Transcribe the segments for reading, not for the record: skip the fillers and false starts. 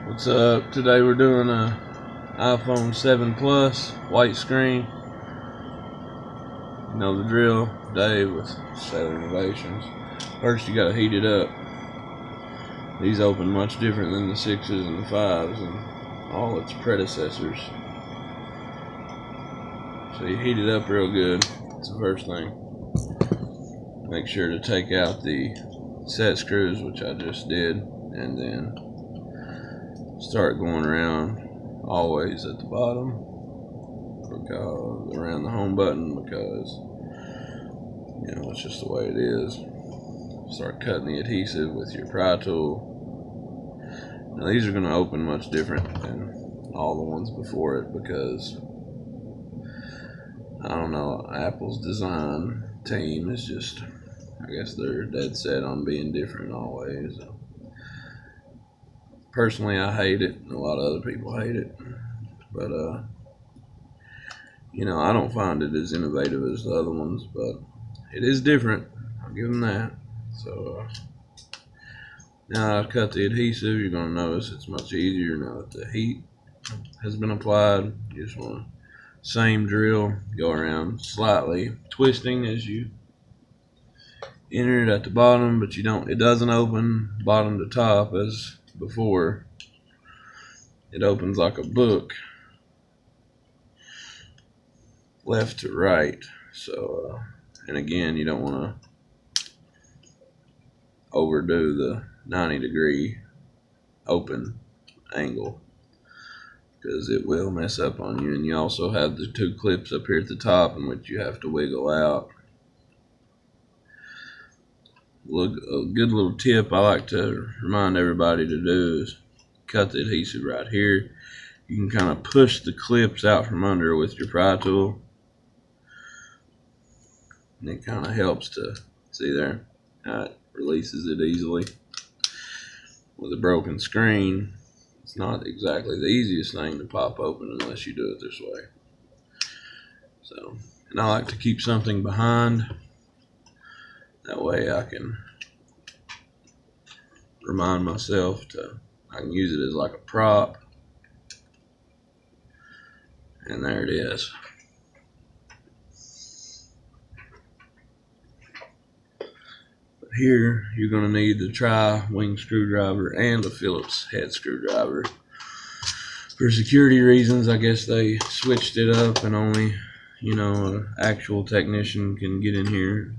What's up? Today we're doing a iPhone 7 Plus white screen. You know the drill, Dave with Saylor Innovations. First you gotta heat it up. These open much different than the 6s and the 5s and all its predecessors. So you heat it up real good. That's the first thing. Make sure to take out the set screws, which I just did, and then start going around always at the bottom, because around the home button, because you know it's just the way it is. Start cutting the adhesive with your pry tool. Now these are going to open much different than all the ones before it, because I don't know, Apple's design team is just, I guess they're dead set on being different always. Personally, I hate it, and a lot of other people hate it, but you know, I don't find it as innovative as the other ones, but it is different. I'll give them that. So now I've cut the adhesive. You're going to notice it's much easier now that the heat has been applied. You just want to, same drill, go around slightly twisting as you enter it at the bottom, but it doesn't open bottom to top as before. It opens like a book, left to right. So and again, you don't want to overdo the 90-degree open angle, because it will mess up on you. And you also have the two clips up here at the top in which you have to wiggle out. Look, a good little tip I like to remind everybody to do is cut the adhesive right here. You can kind of push the clips out from under with your pry tool, and it kind of helps to, see there, it releases it easily. With a broken screen, it's not exactly the easiest thing to pop open unless you do it this way. So, and I like to keep something behind. That way I can remind myself I can use it as like a prop. And there it is. But here you're going to need the tri-wing screwdriver and a Phillips head screwdriver. For security reasons, I guess they switched it up and only, you know, an actual technician can get in here,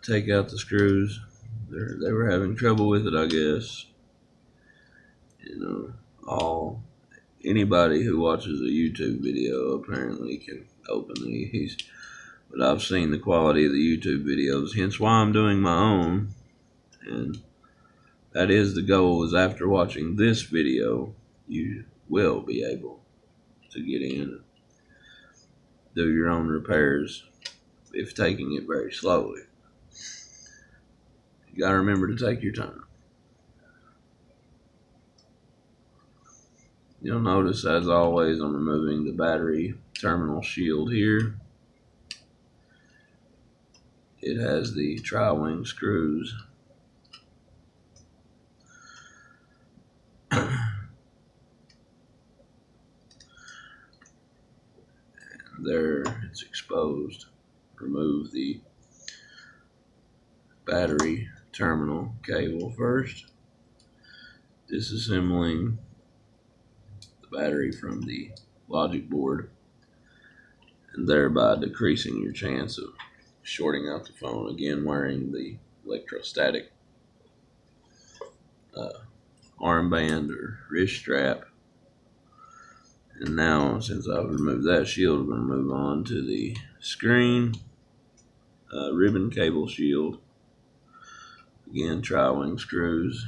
take out the screws. They were having trouble with it, I guess. You know, anybody who watches a YouTube video apparently can open these, but I've seen the quality of the YouTube videos, hence why I'm doing my own. And that is the goal, is after watching this video you will be able to get in and do your own repairs, if taking it very slowly. You gotta remember to take your time. You'll notice, as always, I'm removing the battery terminal shield here. It has the tri-wing screws. And there, it's exposed. Remove the battery terminal cable first, disassembling the battery from the logic board, and thereby decreasing your chance of shorting out the phone. Again, wearing the electrostatic armband or wrist strap. And now, since I've removed that shield, we're going to move on to the screen ribbon cable shield. Again, tri-wing screws.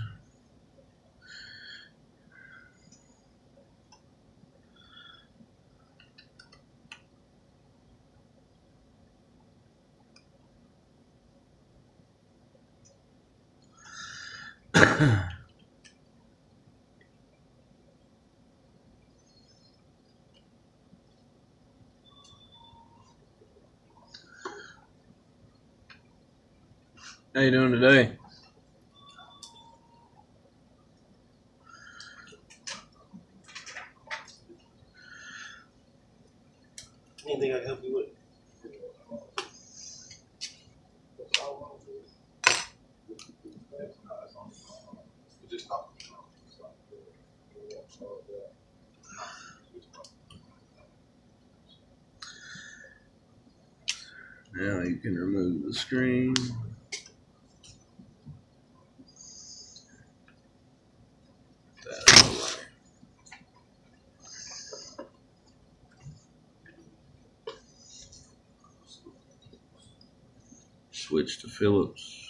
How you doing today? Anything I can help you with? Now you can remove the screen. Switch to Phillips.